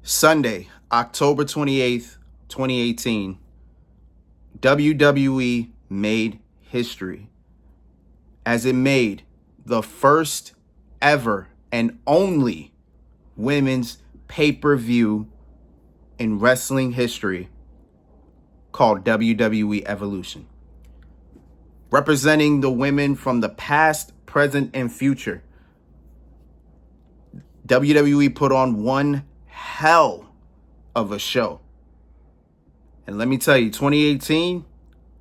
Sunday, October 28th, 2018, WWE made history as it made the first ever and only women's pay-per-view in wrestling history called WWE Evolution. Representing the women from the past, present, and future, WWE put on one hell of a show. And let me tell you, 2018,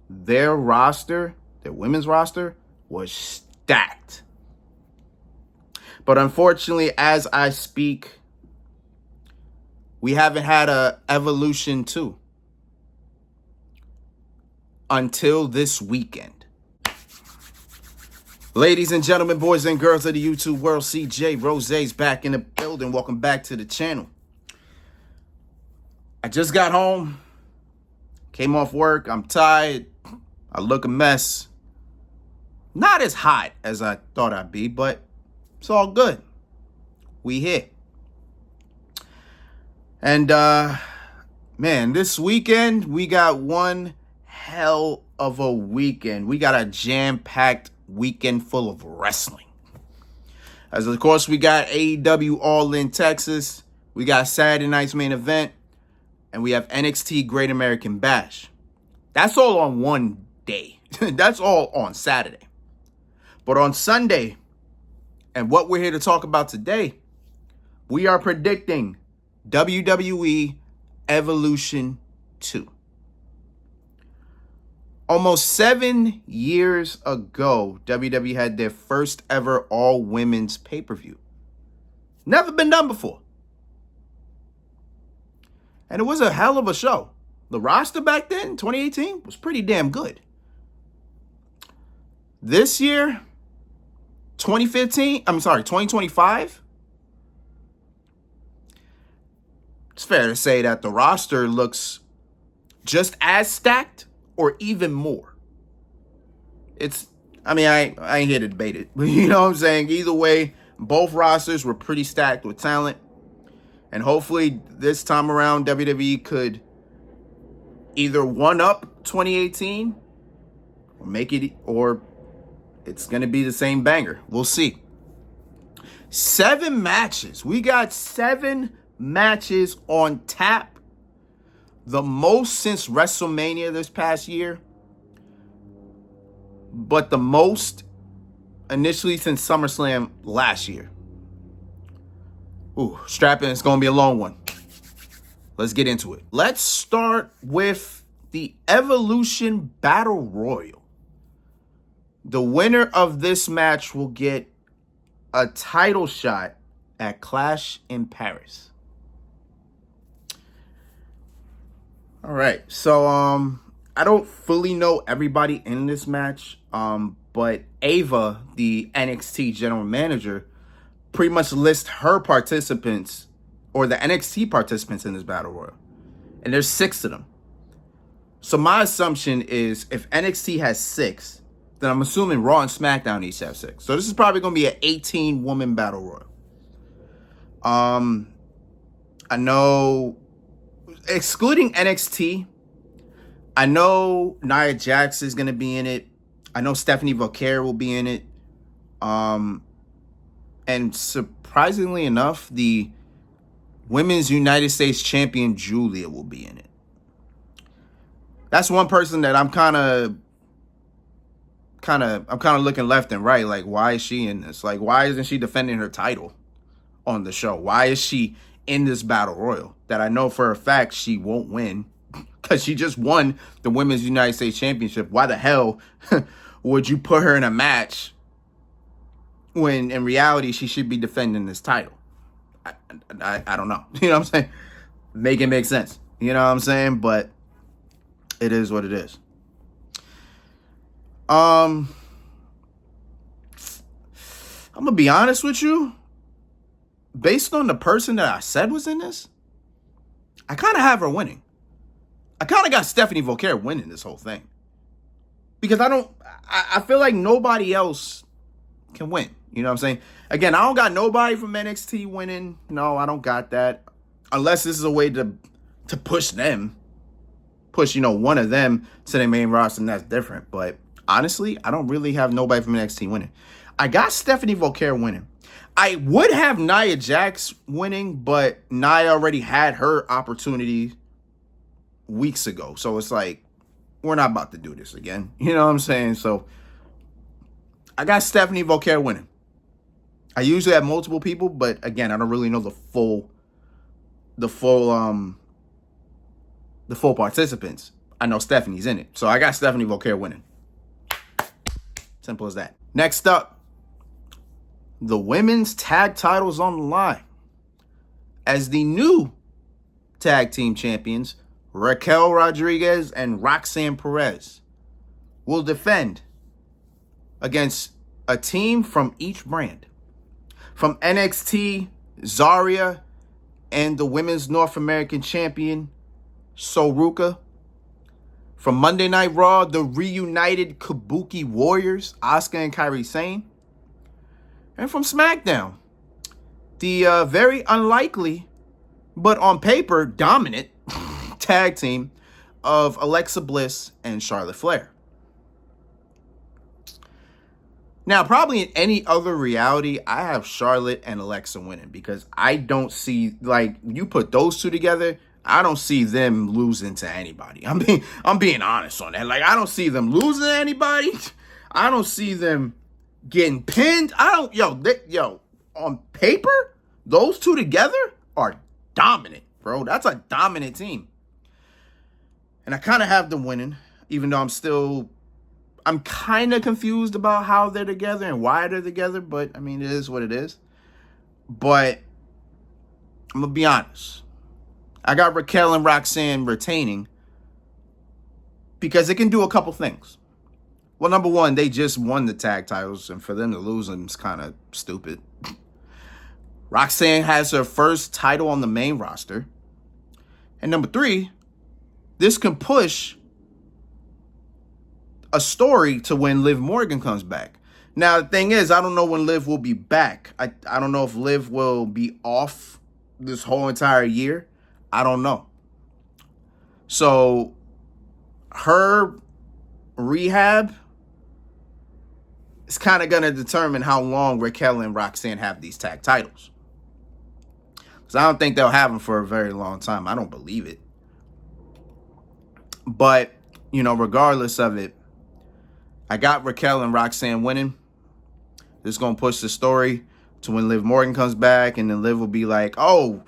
their women's roster, was stacked. But unfortunately, as I speak, we haven't had a Evolution 2 until this weekend. Ladies and gentlemen, boys and girls of the YouTube world, CJ Rose's back in the building. Welcome back to the channel. I just got home, came off work. I'm tired. I look a mess. Not as hot as I thought I'd be, but it's all good. We here. And, man, this weekend, we got one hell of a weekend. We got a jam-packed weekend full of wrestling. As of course, we got AEW All In Texas. We got Saturday night's main event. And we have NXT Great American Bash. That's all on one day. That's all on Saturday. But on Sunday, and what we're here to talk about today, we are predicting WWE Evolution 2. Almost 7 years ago, WWE had their first ever all-women's pay-per-view. Never been done before. And it was a hell of a show. The roster back then, 2018, was pretty damn good. This year, 2025, it's fair to say that the roster looks just as stacked or even more. I ain't here to debate it. But you know what I'm saying? Either way, both rosters were pretty stacked with talent. And hopefully this time around, WWE could either one-up 2018 or make it, or it's going to be the same banger. We'll see. 7 matches. We got 7 matches on tap. The most since WrestleMania this past year. But the most initially since SummerSlam last year. Ooh, strap in. It's going to be a long one. Let's get into it. Let's start with the Evolution Battle Royal. The winner of this match will get a title shot at Clash in Paris. All right, so I don't fully know everybody in this match, but Ava, the NXT general manager, pretty much lists her participants, or the NXT participants in this battle royal, and there's 6 of them. So my assumption is if NXT has 6, then I'm assuming Raw and SmackDown each have 6. So this is probably going to be an 18-woman battle royal. I know, excluding NXT, I know Nia Jax is going to be in it. I know Stephanie Vaquer will be in it. And surprisingly enough, the Women's United States Champion Julia will be in it. That's one person that I'm kind of looking left and right. Like, why is she in this? Like, why isn't she defending her title on the show? Why is she in this battle royal that I know for a fact she won't win because she just won the Women's United States Championship? Why the hell would you put her in a match when in reality she should be defending this title? I don't know. You know what I'm saying? Make it make sense. You know what I'm saying? But it is what it is. I'm gonna be honest with you. Based on the person that I said was in this, I kind of have her winning. I kind of got Stephanie Vaquer winning this whole thing. Because I feel like nobody else can win. You know what I'm saying? Again, I don't got nobody from NXT winning. No, I don't got that. unless this is a way to push them, one of them to the main roster, and that's different. But honestly, I don't really have nobody from NXT winning. I got Stephanie Voltaire winning. I would have Nia Jax winning, but Nia already had her opportunity weeks ago. So it's like, we're not about to do this again. You know what I'm saying? So I got Stephanie Voltaire winning. I usually have multiple people, but again, I don't really know the full participants. I know Stephanie's in it. So I got Stephanie Voltaire winning. Simple as that. Next up, the women's tag titles on the line. As the new tag team champions, Raquel Rodriguez and Roxanne Perez will defend against a team from each brand. From NXT, Zarya and the women's North American champion, Soruka. From Monday Night Raw, the reunited Kabuki Warriors, Asuka and Kairi Sane. And from SmackDown, the very unlikely, but on paper, dominant tag team of Alexa Bliss and Charlotte Flair. Now, probably in any other reality, I have Charlotte and Alexa winning because I don't see, like, you put those two together, I don't see them losing to anybody. I'm being honest on that. Like, I don't see them losing to anybody. I don't see them getting pinned. On paper, those two together are dominant, bro. That's a dominant team. And I kind of have them winning, even though I'm kind of confused about how they're together and why they're together, but I mean, it is what it is. But I'm going to be honest. I got Raquel and Roxanne retaining because it can do a couple things. Well, number one, they just won the tag titles, and for them to lose them is kind of stupid. Roxanne has her first title on the main roster. And number three, this can push a story to when Liv Morgan comes back. Now, the thing is, I don't know when Liv will be back. I don't know if Liv will be off this whole entire year. I don't know. So, her rehab is kind of going to determine how long Raquel and Roxanne have these tag titles. Because I don't think they'll have them for a very long time. I don't believe it. But, regardless of it, I got Raquel and Roxanne winning. This is going to push the story to when Liv Morgan comes back, and then Liv will be like, oh,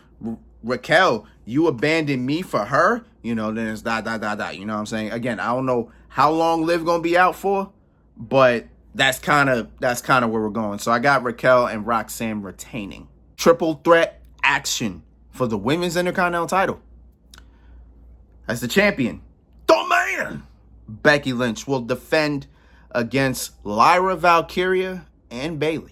Raquel, you abandoned me for her? Then it's ... You know what I'm saying? Again, I don't know how long Liv going to be out for, but that's kind of where we're going. So I got Raquel and Roxanne retaining. Triple threat action for the women's Intercontinental title. As the champion, the man, Becky Lynch will defend against Lyra Valkyria and Bayley.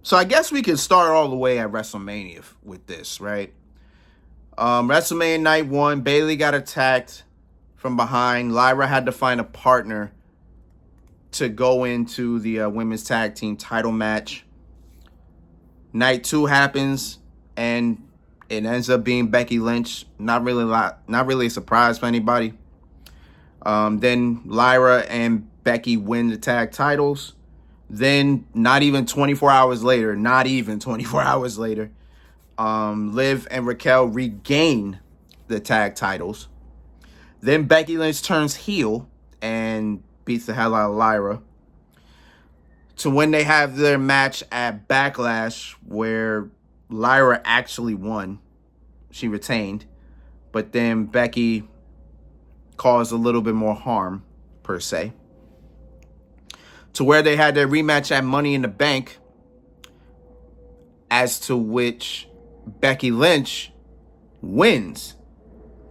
So I guess we can start all the way at WrestleMania with this, right? WrestleMania Night 1, Bayley got attacked from behind. Lyra had to find a partner to go into the women's tag team title match. Night 2 happens, and it ends up being Becky Lynch. Not really a surprise for anybody. Then Lyra and Becky win the tag titles. Then, not even 24 hours later, Liv and Raquel regain the tag titles. Then Becky Lynch turns heel and beats the hell out of Lyra. To when they have their match at Backlash, where Lyra actually won. She retained. But then Becky caused a little bit more harm, per se. To where they had their rematch at Money in the Bank, as to which Becky Lynch wins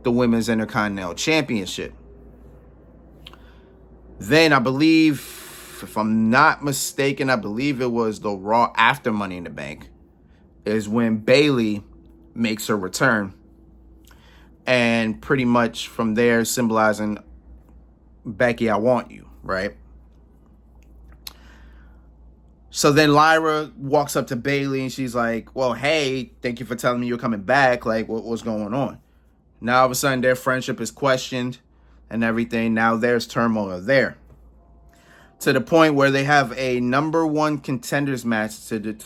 the Women's Intercontinental Championship. Then I believe, if I'm not mistaken, I believe it was the Raw after Money in the Bank, is when Bayley makes her return. And pretty much from there symbolizing, Becky, I want you, right? So then Lyra walks up to Bayley and she's like, well, hey, thank you for telling me you're coming back. Like, what's going on? Now all of a sudden their friendship is questioned and everything. Now there's turmoil there. To the point where they have a number one contenders match to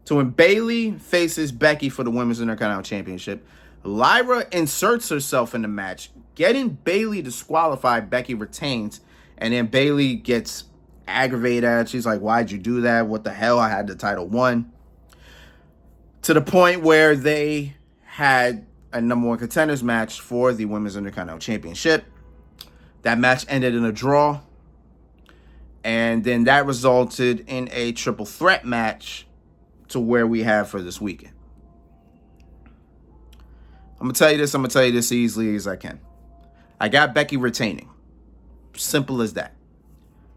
when Bayley faces Becky for the Women's Intercontinental Championship, Lyra inserts herself in the match, getting Bayley disqualified. Becky retains, and then Bayley gets aggravated at it. She's like, why'd you do that? What the hell? I had the title won. To the point where they had a number one contenders match for the Women's Intercontinental Championship. That match ended in a draw. And then that resulted in a triple threat match to where we have for this weekend. I'm going to tell you this easily as I can. I got Becky retaining. Simple as that.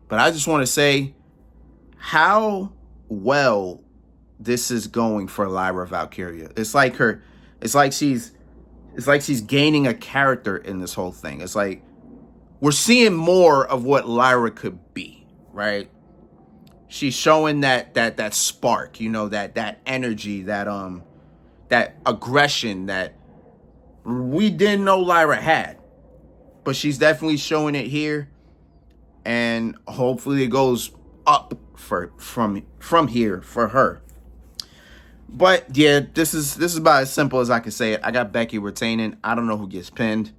But I just want to say how well this is going for Lyra Valkyria. It's like she's gaining a character in this whole thing. It's like we're seeing more of what Lyra could be, right? She's showing that spark, that energy, that aggression that we didn't know Lyra had. But she's definitely showing it here. And hopefully it goes up from here for her. But yeah, this is about as simple as I can say it. I got Becky retaining. I don't know who gets pinned.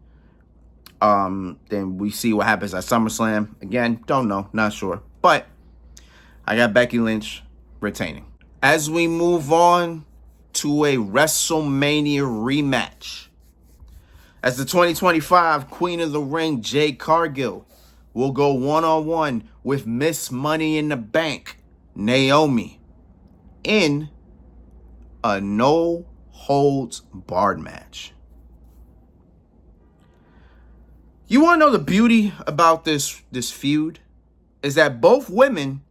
Then we see what happens at SummerSlam. Again, don't know, not sure. But I got Becky Lynch retaining. As we move on to a WrestleMania rematch, as the 2025 Queen of the Ring, Jade Cargill, will go one-on-one with Miss Money in the Bank, Naomi, in a no-holds-barred match. You want to know the beauty about this feud? Is that both women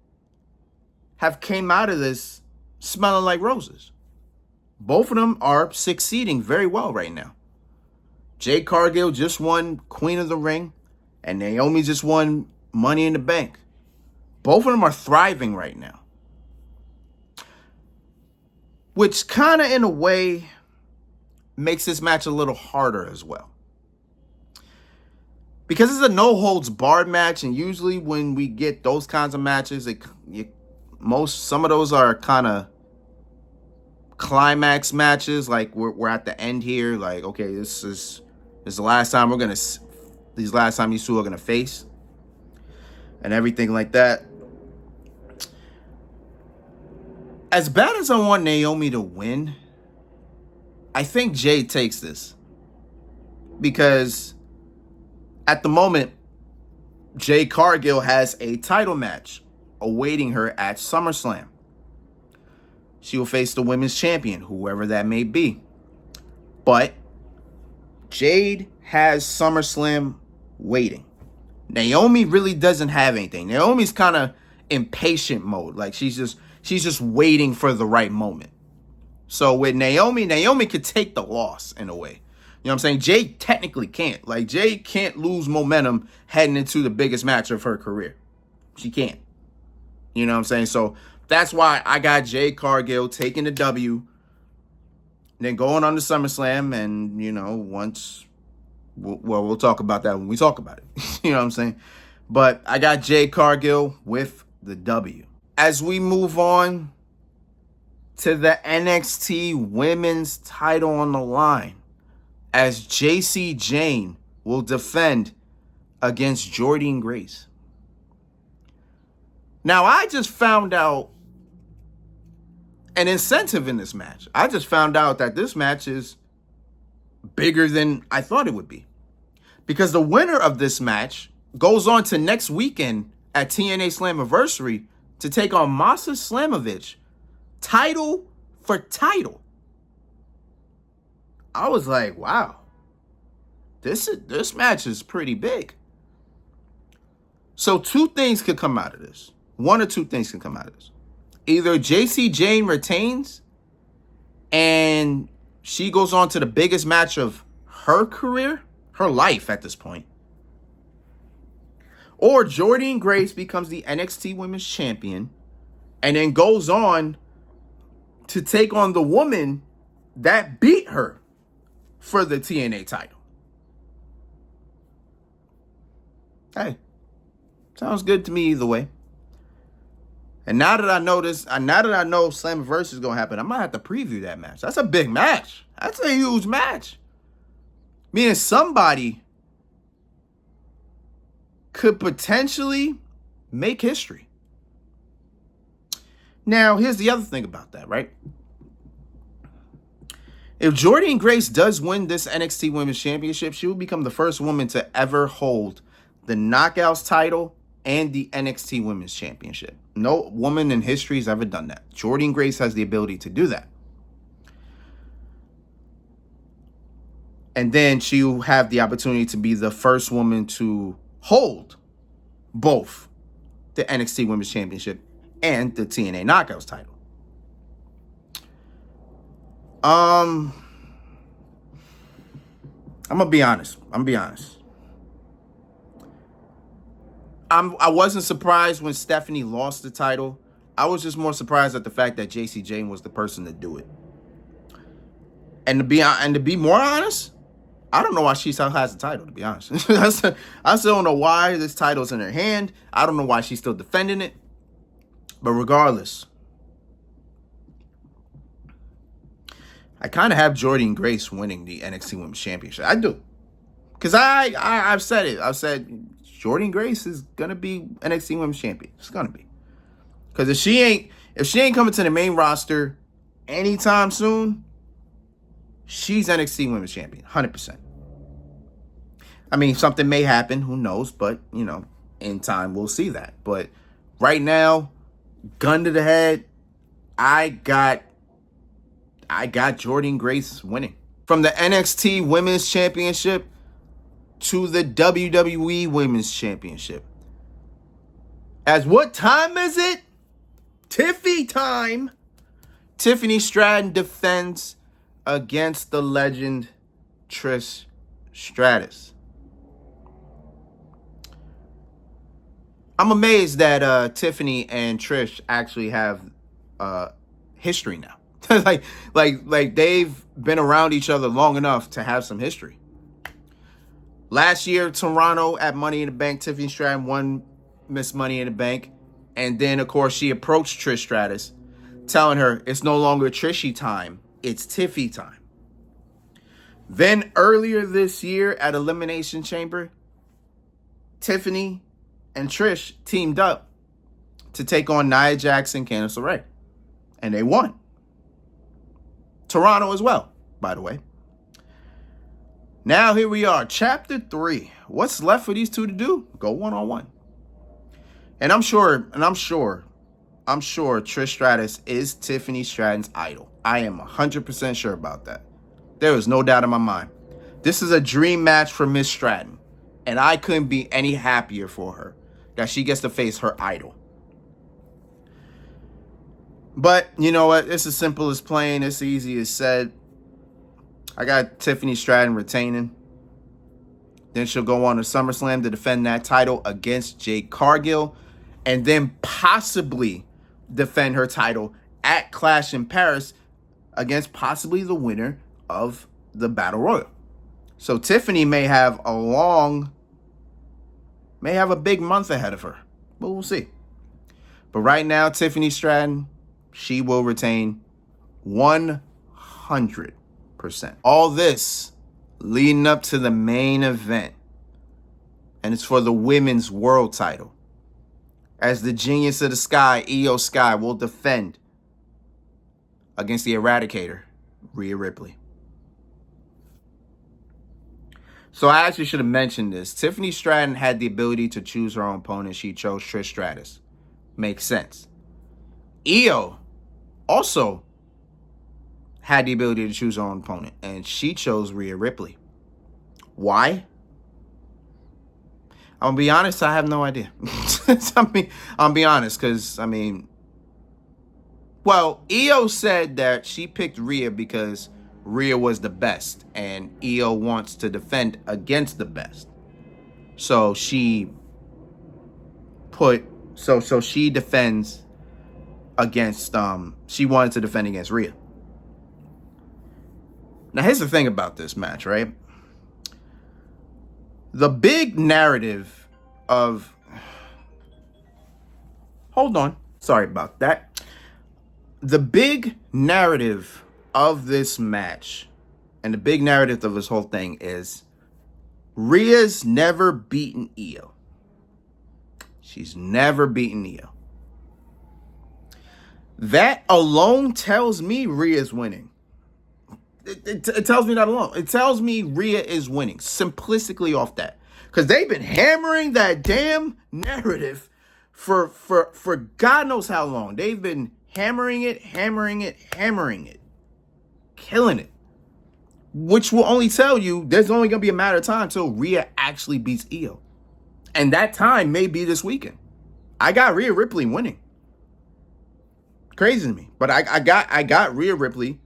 have came out of this smelling like roses. Both of them are succeeding very well right now. Jade Cargill just won Queen of the Ring, and Naomi just won Money in the Bank. Both of them are thriving right now. Which kind of, in a way, makes this match a little harder as well. Because it's a no-holds-barred match, and usually when we get those kinds of matches, some of those are kind of climax matches. Like, we're at the end here. Like, okay, this is the last time these last time these two are going to face. And everything like that. As bad as I want Naomi to win, I think Jade takes this. Because at the moment, Jade Cargill has a title match awaiting her at SummerSlam. She will face the women's champion, whoever that may be. But Jade has SummerSlam waiting. Naomi really doesn't have anything. Naomi's kind of impatient mode. Like she's just waiting for the right moment. So with Naomi could take the loss in a way. You know what I'm saying? Jade technically can't. Like, Jade can't lose momentum heading into the biggest match of her career. She can't. You know what I'm saying? So that's why I got Jade Cargill taking the W, then going on to SummerSlam, and, we'll talk about that when we talk about it. You know what I'm saying? But I got Jade Cargill with the W. As we move on to the NXT Women's title on the line, as JC Jane will defend against Jordynne Grace. Now, I just found out an incentive in this match. I just found out that this match is bigger than I thought it would be. Because the winner of this match goes on to next weekend at TNA Slammiversary to take on Masa Slamovich, title for title. I was like, wow, this match is pretty big. So two things could come out of this. One or two things can come out of this. Either JC Jane retains and she goes on to the biggest match of her career, her life at this point. Or Jordynne Grace becomes the NXT Women's Champion and then goes on to take on the woman that beat her for the TNA title. Hey, sounds good to me either way. And now that I know Slammiversary is going to happen, I might have to preview that match. That's a big match. That's a huge match. Meaning somebody could potentially make history. Now, here's the other thing about that, right? If Jordynne Grace does win this NXT Women's Championship, she will become the first woman to ever hold the Knockouts title and the NXT Women's Championship. No woman in history has ever done that. Jordynne Grace has the ability to do that. And then she will have the opportunity to be the first woman to hold both the NXT Women's Championship and the TNA Knockouts title. I'm gonna be honest. I wasn't surprised when Stephanie lost the title. I was just more surprised at the fact that JC Jane was the person to do it. And to be more honest, I don't know why she still has the title, to be honest. I still don't know why this title's in her hand. I don't know why she's still defending it. But regardless, I kind of have Jordynne Grace winning the NXT Women's Championship. I do. Because I've said it. I've said Jordynne Grace is going to be NXT Women's Champion. It's going to be. Because if she ain't coming to the main roster anytime soon, she's NXT Women's Champion. 100%. I mean, something may happen. Who knows? But, in time, we'll see that. But right now, gun to the head, I got Jordynne Grace winning. From the NXT Women's Championship to the WWE Women's Championship. As what time is it? Tiffy time. Tiffany Stratton defends against the legend Trish Stratus. I'm amazed that Tiffany and Trish actually have history now. like they've been around each other long enough to have some history. Last year, Toronto at Money in the Bank, Tiffany Stratton won Miss Money in the Bank. And then, of course, she approached Trish Stratus, telling her it's no longer Trishy time, it's Tiffy time. Then earlier this year at Elimination Chamber, Tiffany and Trish teamed up to take on Nia Jax and Candice LeRae. And they won. Toronto as well, by the way. Now here we are, Chapter 3. What's left for these two to do? Go one-on-one. And I'm sure Trish Stratus is Tiffany Stratton's idol. I am 100% sure about that. There is no doubt in my mind. This is a dream match for Miss Stratton. And I couldn't be any happier for her that she gets to face her idol. But you know what? It's as simple as plain. It's easy as said. I got Tiffany Stratton retaining. Then she'll go on to SummerSlam to defend that title against Jade Cargill. And then possibly defend her title at Clash in Paris against possibly the winner of the Battle Royal. So Tiffany may have a big month ahead of her. But we'll see. But right now, Tiffany Stratton, she will retain 100%. All this leading up to the main event. And it's for the women's world title. As the Genius of the Sky, Io Sky, will defend against the Eradicator, Rhea Ripley. So I actually should have mentioned this. Tiffany Stratton had the ability to choose her own opponent. She chose Trish Stratus. Makes sense. Io also had the ability to choose her own opponent, and she chose Rhea Ripley. Why? I'm going to be honest, I have no idea. I'll be honest, because, Io said that she picked Rhea because Rhea was the best, and Io wants to defend against the best. So she so she defends against she wanted to defend against Rhea. Now here's the thing about this match, right? The big narrative of hold on, sorry about that. The big narrative of this match and the big narrative of this whole thing is Rhea's never beaten Io. She's never beaten Io. That alone tells me Rhea's winning. It tells me that alone. It tells me Rhea is winning simplistically off that. Because they've been hammering that damn narrative for God knows how long. They've been hammering it, killing it. Which will only tell you there's only going to be a matter of time till Rhea actually beats Io. And that time may be this weekend. I got Rhea Ripley winning. Crazy to me. But I got Rhea Ripley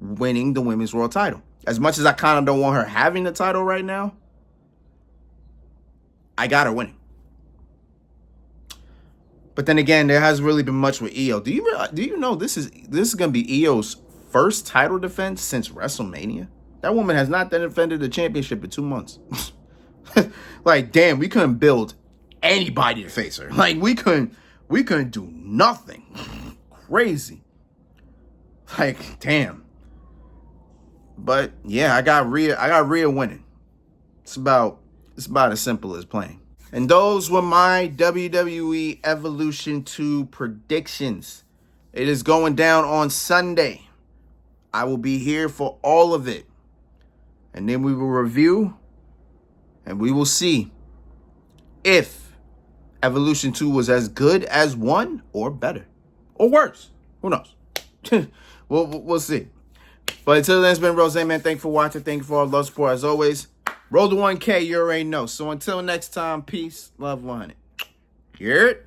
winning the Women's World title. As much as I kind of don't want her having the title right now, I got her winning. But then again, there hasn't really been much with Io. Do you know this is going to be Io's first title defense since WrestleMania? That woman has not defended the championship in 2 months. Like, damn, we couldn't build anybody to face her. Like, we couldn't do nothing. Crazy. Like, damn. But yeah, I got Rhea winning. It's about as simple as playing. And those were my WWE Evolution 2 predictions. It is going down on Sunday. I will be here for all of it. And then we will review and we will see if Evolution 2 was as good as 1 or better or worse. Who knows? We'll see. But until then, it's been Rose, man. Thank you for watching. Thank you for all the love support as always. Roll to 1K, you already know. So until next time, peace, love, 100. You hear it?